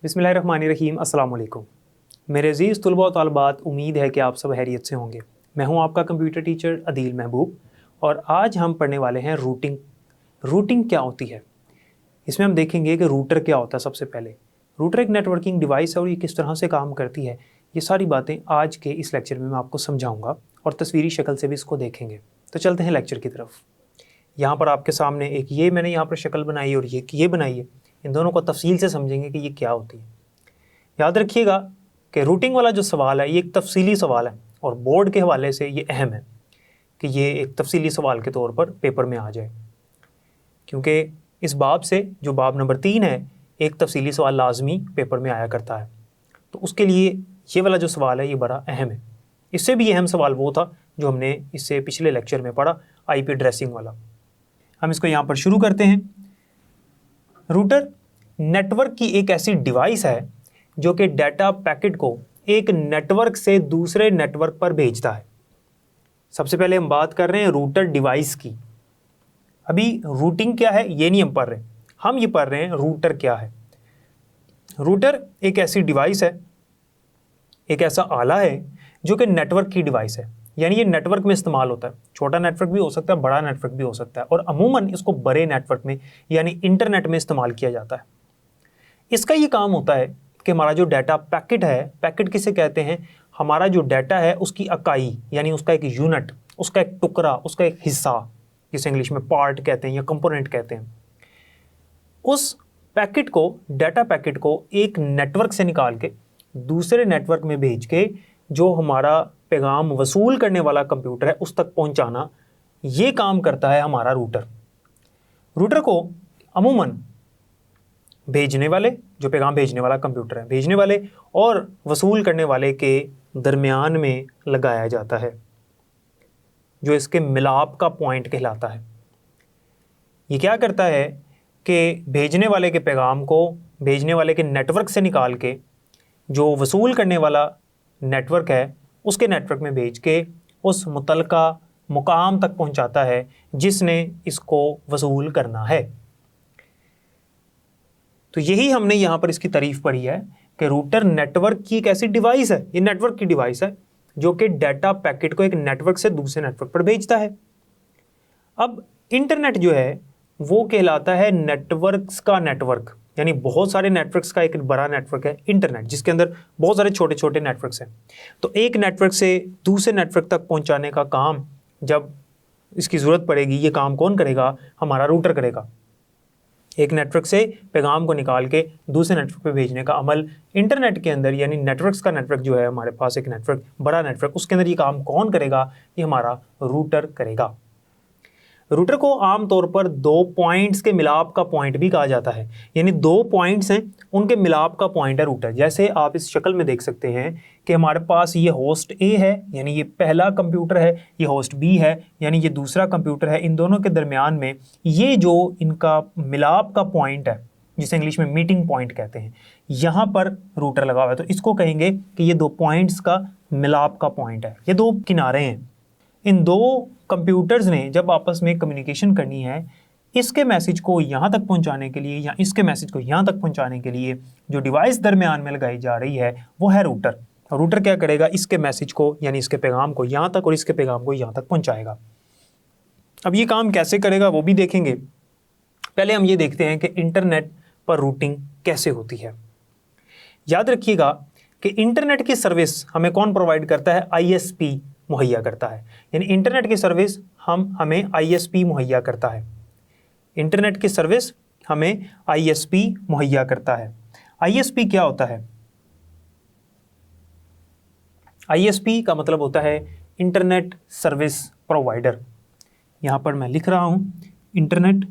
बिस्मिल्लाहिर्रहमानिर्रहीम अस्सलाम वालेकुम। मेरे अज़ीज़ तुलबा व तालिबात, उम्मीद है कि आप सब खैरियत से होंगे। मैं हूं आपका कंप्यूटर टीचर अदील महबूब और आज हम पढ़ने वाले हैं रूटिंग। रूटिंग क्या होती है, इसमें हम देखेंगे कि रूटर क्या होता है। सबसे पहले रूटर एक नेटवर्किंग डिवाइस है और ये किस तरह से काम करती है, ये सारी बातें आज के इस लेक्चर में मैं आपको समझाऊँगा और तस्वीरी शक्ल से भी इसको देखेंगे। तो चलते हैं लेक्चर की तरफ। यहाँ पर आपके सामने एक ये मैंने यहाँ पर शक्ल बनाई और ये बनाई है। इन दोनों को तफसील से समझेंगे कि ये क्या होती है। याद रखिएगा कि रूटिंग वाला जो सवाल है ये एक तफसीली सवाल है और बोर्ड के हवाले से ये अहम है कि ये एक तफसीली सवाल के तौर पर पेपर में आ जाए, क्योंकि इस बाब से जो बाब नंबर 3 है, एक तफसीली सवाल लाजमी पेपर में आया करता है। तो उसके लिए ये वाला जो सवाल है ये बड़ा अहम है। इससे भी अहम सवाल वो था जो हमने इससे पिछले लेक्चर में पढ़ा, IP एड्रेसिंग वाला। हम इसको यहाँ पर शुरू करते हैं। रूटर नेटवर्क की एक ऐसी डिवाइस है जो कि डाटा पैकेट को एक नेटवर्क से दूसरे नेटवर्क पर भेजता है। सबसे पहले हम बात कर रहे हैं रूटर डिवाइस की। अभी रूटिंग क्या है ये नहीं हम पढ़ रहे, हम ये पढ़ रहे हैं रूटर क्या है। रूटर एक ऐसी डिवाइस है, एक ऐसा आला है जो कि नेटवर्क की डिवाइस है, यानी ये नेटवर्क में इस्तेमाल होता है। छोटा नेटवर्क भी हो सकता है, बड़ा नेटवर्क भी हो सकता है और अमूमन इसको बड़े नेटवर्क में यानी इंटरनेट में इस्तेमाल किया जाता है। इसका ये काम होता है कि हमारा जो डाटा पैकेट है, पैकेट किसे कहते हैं, हमारा जो डाटा है उसकी इकाई यानी उसका एक यूनिट, उसका एक टुकड़ा, उसका एक हिस्सा, जिसे इंग्लिश में पार्ट कहते हैं या कंपोनेंट कहते हैं, उस पैकेट को, डाटा पैकेट को एक नेटवर्क से निकाल के दूसरे नेटवर्क में भेज के जो हमारा पैगाम वसूल करने वाला कंप्यूटर है उस तक पहुंचाना, ये काम करता है हमारा रूटर। रूटर को अमूमन भेजने वाले, जो पैगाम भेजने वाला कंप्यूटर है, भेजने वाले और वसूल करने वाले के दरमियान में लगाया जाता है, जो इसके मिलाप का पॉइंट कहलाता है। ये क्या करता है कि भेजने वाले के पैगाम को भेजने वाले के नेटवर्क से निकाल के जो वसूल करने वाला नेटवर्क है उसके नेटवर्क में भेज के उस मुतलका मुकाम तक पहुंचाता है जिसने इसको वसूल करना है। तो यही हमने यहाँ पर इसकी तारीफ पढ़ी है कि रूटर नेटवर्क की एक ऐसी डिवाइस है, ये नेटवर्क की डिवाइस है जो कि डाटा पैकेट को एक नेटवर्क से दूसरे नेटवर्क पर भेजता है। अब इंटरनेट जो है वो कहलाता है नेटवर्क्स का नेटवर्क, यानी बहुत सारे नेटवर्क्स का एक बड़ा नेटवर्क है इंटरनेट, जिसके अंदर बहुत सारे छोटे छोटे नेटवर्क्स हैं। तो एक नेटवर्क से दूसरे नेटवर्क तक पहुंचाने का काम जब इसकी ज़रूरत पड़ेगी, ये काम कौन करेगा, हमारा रूटर करेगा। एक नेटवर्क से पैगाम को निकाल के दूसरे नेटवर्क पे भेजने का अमल इंटरनेट के अंदर, यानी नेटवर्क्स का नेटवर्क जो है हमारे पास एक नेटवर्क, बड़ा नेटवर्क, उसके अंदर ये काम कौन करेगा, ये हमारा रूटर करेगा। रूटर को आमतौर पर 2 पॉइंट्स के मिलाप का पॉइंट भी कहा जाता है, यानी 2 पॉइंट्स हैं उनके मिलाप का पॉइंट है रूटर। जैसे आप इस शक्ल में देख सकते हैं कि हमारे पास ये होस्ट A है, यानी ये पहला कंप्यूटर है, ये होस्ट B है, यानी ये दूसरा कंप्यूटर है। इन दोनों के दरमियान में ये जो इनका मिलाप का पॉइंट है, जिसे इंग्लिश में मीटिंग पॉइंट कहते हैं, यहाँ पर रूटर लगा हुआ है। तो इसको कहेंगे कि ये 2 पॉइंट्स का मिलाप का पॉइंट है, ये 2 किनारे हैं। इन 2 कंप्यूटर्स ने जब आपस में कम्युनिकेशन करनी है, इसके मैसेज को यहाँ तक पहुँचाने के लिए या इसके मैसेज को यहाँ तक पहुँचाने के लिए जो डिवाइस दरमियान में लगाई जा रही है वो है रूटर। रूटर क्या करेगा, इसके मैसेज को यानी इसके पैगाम को यहाँ तक और इसके पैगाम को यहाँ तक पहुँचाएगा। अब ये काम कैसे करेगा वो भी देखेंगे। पहले हम ये देखते हैं कि इंटरनेट पर रूटिंग कैसे होती है। याद रखिएगा कि इंटरनेट की सर्विस हमें कौन प्रोवाइड करता है, ISP मुहैया करता है, यानी इंटरनेट की सर्विस हमें ISP मुहैया करता है। इंटरनेट की सर्विस हमें ISP मुहैया करता है। ISP क्या होता है, ISP का मतलब होता है इंटरनेट सर्विस प्रोवाइडर। यहां पर मैं लिख रहा हूं इंटरनेट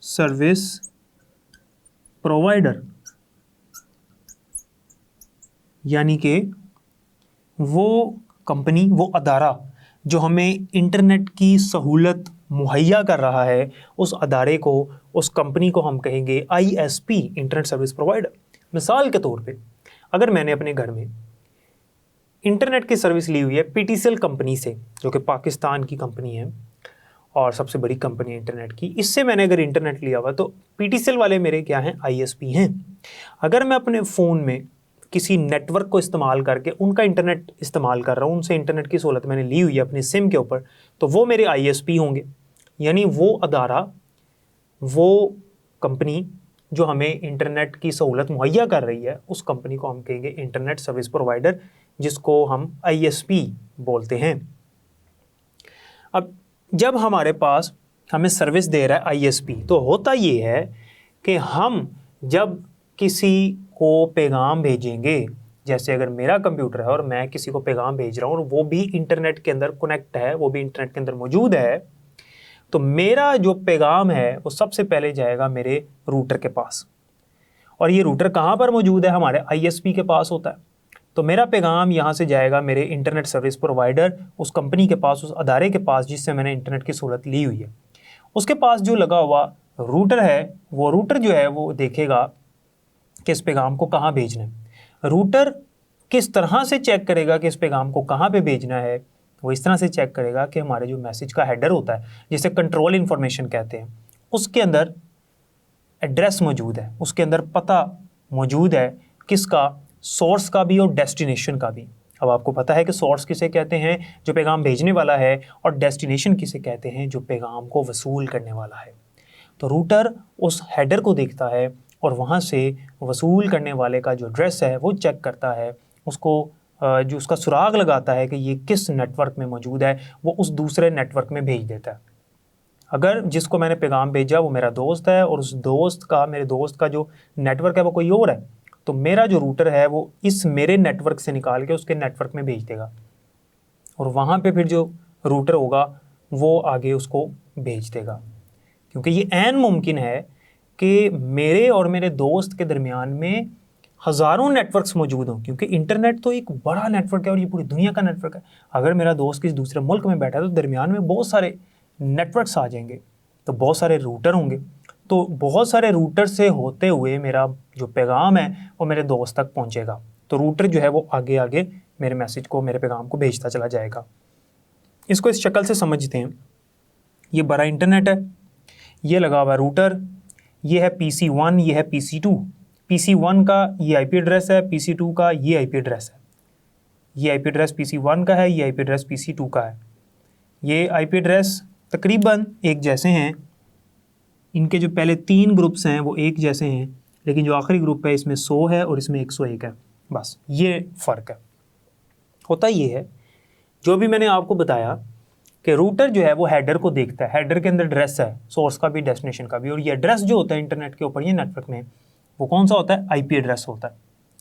सर्विस प्रोवाइडर, यानी कि वो कंपनी, वो अदारा जो हमें इंटरनेट की सहूलत मुहैया कर रहा है, उस अदारे को, उस कंपनी को हम कहेंगे ISP, इंटरनेट सर्विस प्रोवाइडर। मिसाल के तौर पे अगर मैंने अपने घर में इंटरनेट की सर्विस ली हुई है PTCL कंपनी से, जो कि पाकिस्तान की कंपनी है, और सबसे बड़ी कंपनी इंटरनेट की। इससे मैंने अगर इंटरनेट लिया हुआ तो पीटीसीएल वाले मेरे क्या हैं, आईएसपी हैं। अगर मैं अपने फ़ोन में किसी नेटवर्क को इस्तेमाल करके उनका इंटरनेट इस्तेमाल कर रहा हूँ, उनसे इंटरनेट की सहूलत मैंने ली हुई है अपनी सिम के ऊपर, तो वो मेरे आईएसपी होंगे। यानी वो अदारा, वो कंपनी जो हमें इंटरनेट की सहूलत मुहैया कर रही है, उस कंपनी को हम कहेंगे इंटरनेट सर्विस प्रोवाइडर, जिसको हम आईएसपी बोलते हैं। अब जब हमारे पास हमें सर्विस दे रहा है आईएसपी, तो होता ये है कि हम जब किसी को पैगाम भेजेंगे, जैसे अगर मेरा कंप्यूटर है और मैं किसी को पैगाम भेज रहा हूँ और वो भी इंटरनेट के अंदर कनेक्ट है, वो भी इंटरनेट के अंदर मौजूद है, तो मेरा जो पैगाम है वो सबसे पहले जाएगा मेरे रूटर के पास। और ये रूटर कहाँ पर मौजूद है, हमारे आईएसपी के पास होता है। तो मेरा पैगाम यहाँ से जाएगा मेरे इंटरनेट सर्विस प्रोवाइडर, उस कंपनी के पास, उस अदारे के पास जिससे मैंने इंटरनेट की सहूलत ली हुई है। उसके पास जो लगा हुआ रूटर है, वो रूटर जो है वो देखेगा कि इस पैगाम को कहाँ भेजना है। रूटर किस तरह से चेक करेगा कि इस पैगाम को कहाँ पे भेजना है, वो इस तरह से चेक करेगा कि हमारे जो मैसेज का हेडर होता है, जिसे कंट्रोल इन्फॉर्मेशन कहते हैं, उसके अंदर एड्रेस मौजूद है, उसके अंदर पता मौजूद है, किसका, सोर्स का भी और डेस्टिनेशन का भी। अब आपको पता है कि सोर्स किसे कहते हैं, जो पैगाम भेजने वाला है, और डेस्टिनेशन किसे कहते हैं, जो पैगाम को वसूल करने वाला है। तो रूटर उस हेडर को देखता है और वहाँ से वसूल करने वाले का जो एड्रेस है वो चेक करता है, उसको जो उसका सुराग लगाता है कि ये किस नेटवर्क में मौजूद है, वो उस दूसरे नेटवर्क में भेज देता है। अगर जिसको मैंने पैगाम भेजा वो मेरा दोस्त है और उस दोस्त का, मेरे दोस्त का जो नेटवर्क है वो कोई और है, तो मेरा जो रूटर है वो इस मेरे नेटवर्क से निकाल के उसके नेटवर्क में भेज देगा, और वहाँ पे फिर जो रूटर होगा वो आगे उसको भेज देगा। क्योंकि ये ऐन मुमकिन है कि मेरे और मेरे दोस्त के दरमियान में हज़ारों नेटवर्क्स मौजूद हों, क्योंकि इंटरनेट तो एक बड़ा नेटवर्क है और ये पूरी दुनिया का नेटवर्क है। अगर मेरा दोस्त किसी दूसरे मुल्क में बैठा है तो दरमियान में बहुत सारे नेटवर्क्स आ जाएंगे, तो बहुत सारे रूटर होंगे, तो बहुत सारे रूटर से होते हुए मेरा जो पैगाम है वो मेरे दोस्त तक पहुंचेगा। तो रूटर जो है वो आगे आगे मेरे मैसेज को, मेरे पैगाम को भेजता चला जाएगा। इसको इस शक्ल से समझते हैं, ये बड़ा इंटरनेट है, ये लगा हुआ रूटर, ये है PC1, ये है PC2। PC1 का ये आईपी एड्रेस है, PC2 का ये आईपी एड्रेस है। ये आईपी एड्रेस PC1 का है, ये आईपी एड्रेस PC2 का है। ये आईपी एड्रेस तकरीबन एक जैसे हैं, इनके जो पहले 3 ग्रुप्स हैं वो एक जैसे हैं, लेकिन जो आखिरी ग्रुप है इसमें 100 है और इसमें 101 है, बस ये फ़र्क है। होता ये है, जो भी मैंने आपको बताया कि रूटर जो है वो हेडर को देखता है, हेडर के अंदर एड्रेस है, सोर्स का भी डेस्टिनेशन का भी, और ये एड्रेस जो होता है इंटरनेट के ऊपर, ये नेटवर्क में, वो कौन सा होता है, आईपी एड्रेस होता है।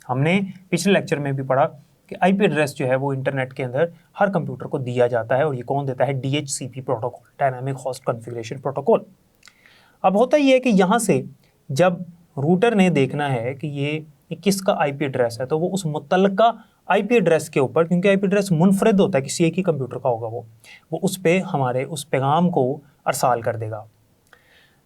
हमने पिछले लेक्चर में भी पढ़ा कि आईपी एड्रेस जो है वो इंटरनेट के अंदर हर कंप्यूटर को दिया जाता है, और ये कौन देता है, DHCP protocol, dynamic host configuration protocol. अब होता ये है कि यहाँ से जब रूटर ने देखना है कि ये किसका आईपी एड्रेस है, तो वो उस मुतल्लिका आईपी एड्रेस के ऊपर, क्योंकि आईपी एड्रेस मुनफरिद होता है, किसी एक ही कंप्यूटर का होगा, वो उस पे हमारे उस पैगाम को अरसाल कर देगा।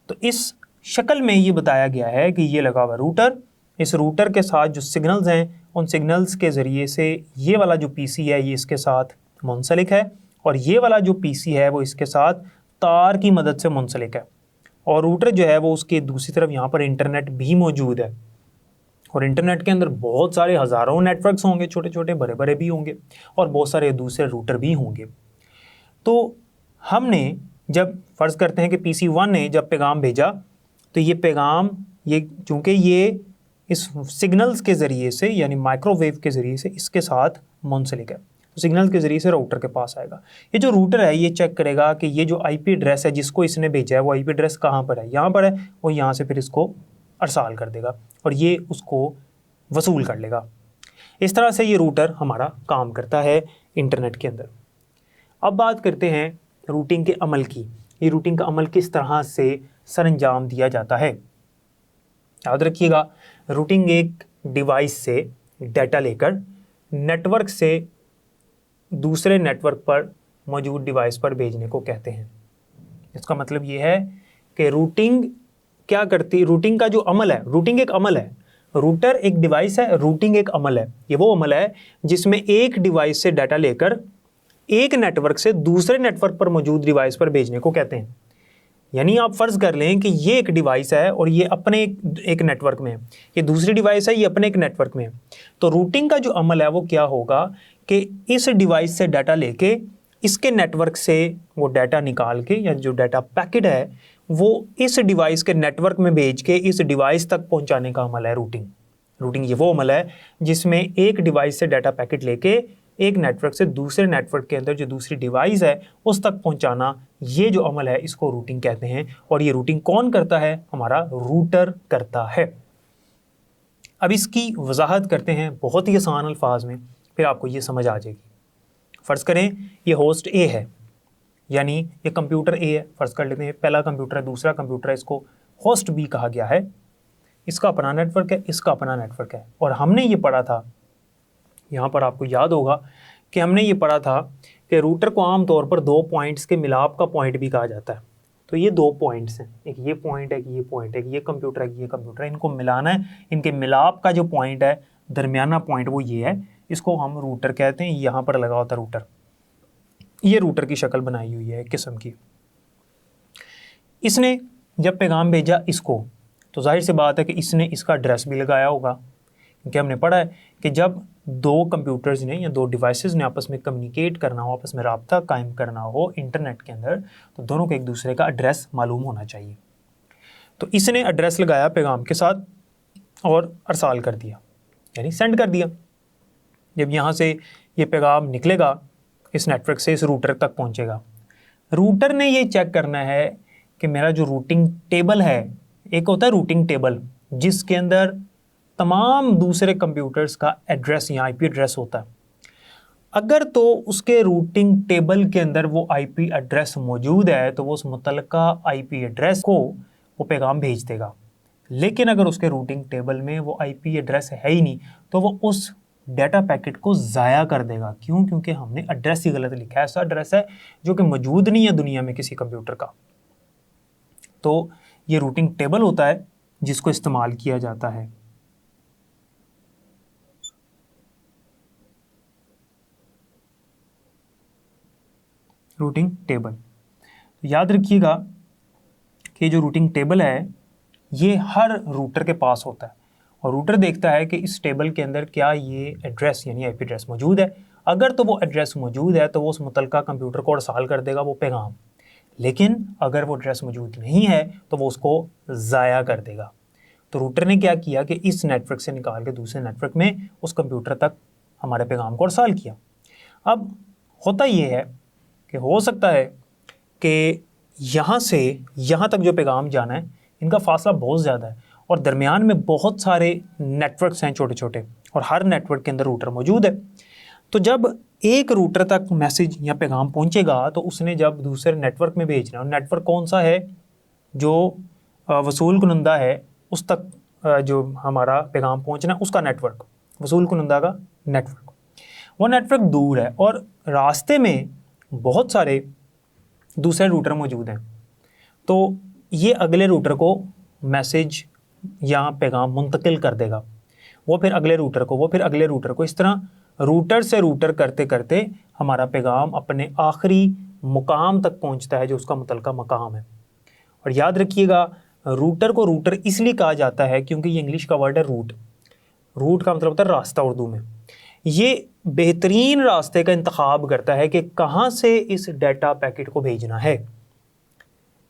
तो इस शक्ल में ये बताया गया है कि ये लगा हुआ रूटर, इस रूटर के साथ जो सिग्नल्स हैं, उन सिग्नल्स के ज़रिए से ये वाला जो पीसी है ये इसके साथ मुंसलिक है, और ये वाला जो पीसी है वो इसके साथ तार की मदद से मुंसलिक है। और रूटर जो है वो उसके दूसरी तरफ यहाँ पर इंटरनेट भी मौजूद है, और इंटरनेट के अंदर बहुत सारे हज़ारों नेटवर्क्स होंगे, छोटे छोटे बड़े बड़े भी होंगे, और बहुत सारे दूसरे रूटर भी होंगे। तो हमने जब फ़र्ज़ करते हैं कि PC1 ने जब पैगाम भेजा, तो ये पैगाम, ये चूँकि ये इस सिग्नल्स के ज़रिए से, यानी माइक्रोवेव के ज़रिए से इसके साथ मुंसलिक है, तो सिग्नल के ज़रिए से राउटर के पास आएगा। ये जो रूटर है ये चेक करेगा कि ये जो आईपी एड्रेस है जिसको इसने भेजा है वो आईपी एड्रेस कहाँ पर है, यहाँ पर है, वो यहाँ से फिर इसको अरसाल कर देगा और ये उसको वसूल कर लेगा। इस तरह से ये रूटर हमारा काम करता है इंटरनेट के अंदर। अब बात करते हैं रूटिंग के अमल की। ये रूटिंग का अमल किस तरह से सरअंजाम दिया जाता है। याद रखिएगा, रूटिंग एक डिवाइस से डाटा लेकर नेटवर्क से दूसरे नेटवर्क पर मौजूद डिवाइस पर भेजने को कहते हैं। इसका मतलब ये है कि रूटिंग क्या करती, रूटिंग का जो अमल है, रूटिंग एक अमल है, रूटर एक डिवाइस है, रूटिंग एक अमल है। ये वो अमल है जिसमें एक डिवाइस से डाटा लेकर एक नेटवर्क से दूसरे नेटवर्क पर मौजूद डिवाइस पर भेजने को कहते हैं। यानी आप फ़र्ज़ कर लें कि ये एक डिवाइस है और ये अपने एक नेटवर्क में है, ये दूसरी डिवाइस है, ये अपने एक नेटवर्क में है। तो रूटिंग का जो अमल है वो क्या होगा कि इस डिवाइस से डाटा लेके इसके नेटवर्क से वो डाटा निकाल के, या जो डाटा पैकेट है वो इस डिवाइस के नेटवर्क में भेज के इस डिवाइस तक पहुंचाने का अमल है रूटिंग। रूटिंग ये वो अमल है जिसमें एक डिवाइस से डाटा पैकेट लेके एक नेटवर्क से दूसरे नेटवर्क के अंदर जो दूसरी डिवाइस है उस तक पहुंचाना, ये जो अमल है इसको रूटिंग कहते हैं। और ये रूटिंग कौन करता है? हमारा रूटर करता है। अब इसकी वजाहत करते हैं बहुत ही आसान अल्फाज में, फिर आपको ये समझ आ जाएगी। फ़र्ज़ करें ये होस्ट ए है, यानी ये कंप्यूटर ए है, फ़र्ज़ कर लेते हैं पहला कंप्यूटर है, दूसरा कंप्यूटर है, इसको होस्ट बी कहा गया है। इसका अपना नेटवर्क है, इसका अपना नेटवर्क है। और हमने ये पढ़ा था, यहाँ पर आपको याद होगा कि हमने ये पढ़ा था कि रूटर को आम तौर पर दो पॉइंट्स के मिलाप का पॉइंट भी कहा जाता है। तो ये दो पॉइंट्स हैं, एक ये पॉइंट है, ये पॉइंट है, ये कंप्यूटर है, ये कंप्यूटर है, इनको मिलाना है। इनके मिलाप का जो पॉइंट है, दरमियाना पॉइंट, वो ये है, इसको हम रूटर कहते हैं। यहाँ पर लगा होता है रूटर, ये रूटर की शक्ल बनाई हुई है एक किस्म की। इसने जब पैगाम भेजा इसको, तो जाहिर सी बात है कि इसने इसका एड्रेस भी लगाया होगा, क्योंकि हमने पढ़ा है कि जब दो कंप्यूटर्स ने या दो डिवाइसेस ने आपस में कम्युनिकेट करना हो, आपस में राब्ता कायम करना हो इंटरनेट के अंदर, तो दोनों को एक दूसरे का एड्रेस मालूम होना चाहिए। तो इसने एड्रेस लगाया पैगाम के साथ और अरसाल कर दिया, यानी सेंड कर दिया। जब यहाँ से ये पैगाम निकलेगा इस नेटवर्क से इस रूटर तक पहुँचेगा। रूटर ने ये चेक करना है कि मेरा जो रूटिंग टेबल है, एक होता है रूटिंग टेबल जिसके अंदर तमाम दूसरे कंप्यूटर्स का एड्रेस या आईपी एड्रेस होता है। अगर तो उसके रूटिंग टेबल के अंदर वो आईपी एड्रेस मौजूद है तो वो उस मुतल्लिका आईपी एड्रेस को वो पैगाम भेज देगा। लेकिन अगर उसके रूटिंग टेबल में वो आईपी एड्रेस है ही नहीं तो वो उस डाटा पैकेट को ज़ाया कर देगा। क्यों? क्योंकि हमने एड्रेस ही गलत लिखा है, ऐसा एड्रेस है जो कि मौजूद नहीं है दुनिया में किसी कंप्यूटर का। तो ये रूटिंग टेबल होता है जिसको इस्तेमाल किया जाता है। रूटिंग टेबल, तो याद रखिएगा कि जो रूटिंग टेबल है ये हर रूटर के पास होता है और रूटर देखता है कि इस टेबल के अंदर क्या ये एड्रेस यानी आईपी एड्रेस मौजूद है। अगर तो वो एड्रेस मौजूद है तो वो उस मुतल्लिका कंप्यूटर को अरसाल कर देगा वो पैगाम। लेकिन अगर वो एड्रेस मौजूद नहीं है तो वो उसको ज़ाया कर देगा। तो रूटर ने क्या किया कि इस नेटवर्क से निकाल के दूसरे नेटवर्क में उस कंप्यूटर तक हमारे पैगाम को अरसाल किया। अब होता ये है कि हो सकता है कि यहाँ से यहाँ तक जो पैगाम जाना है इनका फासला बहुत ज़्यादा है और दरमियान में बहुत सारे नेटवर्क्स हैं छोटे छोटे, और हर नेटवर्क के अंदर रूटर मौजूद है। तो जब एक रूटर तक मैसेज या पैगाम पहुँचेगा तो उसने जब दूसरे नेटवर्क में भेजना है, नेटवर्क कौन सा है? जो वसूल कुनंदा है उस तक जो हमारा पैगाम पहुँचना है उसका नेटवर्क, वसूल कुनंदा का नेटवर्क, वो नेटवर्क दूर है और रास्ते में बहुत सारे दूसरे रूटर मौजूद हैं। तो ये अगले रूटर को मैसेज या पैगाम मुंतकिल कर देगा, वो फिर अगले रूटर को, वो फिर अगले रूटर को। इस तरह रूटर से रूटर करते करते हमारा पैगाम अपने आखिरी मुकाम तक पहुंचता है जो उसका मुतल्लिका मकाम है। और याद रखिएगा रूटर को रूटर इसलिए कहा जाता है क्योंकि ये इंग्लिश का वर्ड है रूट। रूट का मतलब होता है रास्ता उर्दू में। ये बेहतरीन रास्ते का इंतखाब करता है कि कहाँ से इस डाटा पैकेट को भेजना है।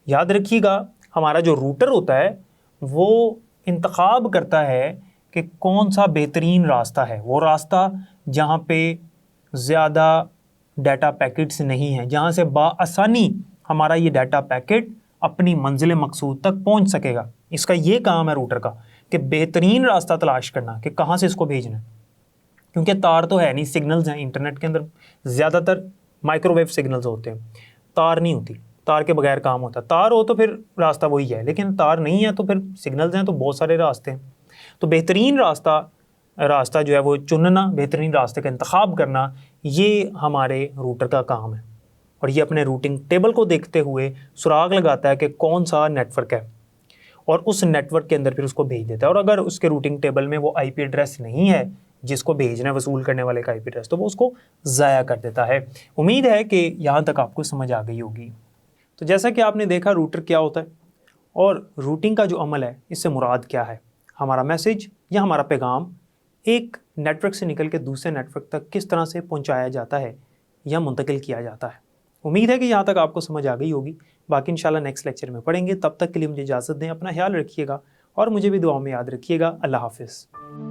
याद रखिएगा हमारा जो रूटर होता है वो इंतखाब करता है कि कौन सा बेहतरीन रास्ता है, वो रास्ता जहाँ पे ज़्यादा डाटा पैकेट्स नहीं हैं, जहाँ से बाआसानी हमारा ये डाटा पैकेट अपनी मंजिल मकसूद तक पहुँच सकेगा। इसका ये काम है रूटर का कि बेहतरीन रास्ता तलाश करना कि कहाँ से इसको भेजना है। क्योंकि तार तो है नहीं, सिग्नल्स हैं। इंटरनेट के अंदर ज़्यादातर माइक्रोवेव सिग्नल्स होते हैं, तार नहीं होती। तार के बगैर काम होता है, तार हो तो फिर रास्ता वही है, लेकिन तार नहीं है तो फिर सिग्नल्स हैं तो बहुत सारे रास्ते हैं। तो बेहतरीन रास्ता जो है वो चुनना, बेहतरीन रास्ते का इंतखाब करना, ये हमारे रूटर का काम है। और ये अपने रूटिंग टेबल को देखते हुए सुराग लगाता है कि कौन सा नेटवर्क है और उस नेटवर्क के अंदर फिर उसको भेज देता है। और अगर उसके रूटिंग टेबल में वो आईपी एड्रेस नहीं है जिसको भेजना है वसूल करने वाले का आईपी एड्रेस, तो वो उसको ज़ाया कर देता है। उम्मीद है कि यहाँ तक आपको समझ आ गई होगी। तो जैसा कि आपने देखा रूटर क्या होता है और रूटिंग का जो अमल है इससे मुराद क्या है, हमारा मैसेज या हमारा पैगाम एक नेटवर्क से निकल के दूसरे नेटवर्क तक किस तरह से पहुंचाया जाता है या मुंतकिल किया जाता है। उम्मीद है कि यहाँ तक आपको समझ आ गई होगी। बाकी इंशाल्लाह नेक्स्ट लेक्चर में पढ़ेंगे। तब तक के लिए मुझे इजाज़त दें, अपना ख्याल रखिएगा और मुझे भी दुआ में याद रखिएगा। अल्लाह हाफिज़।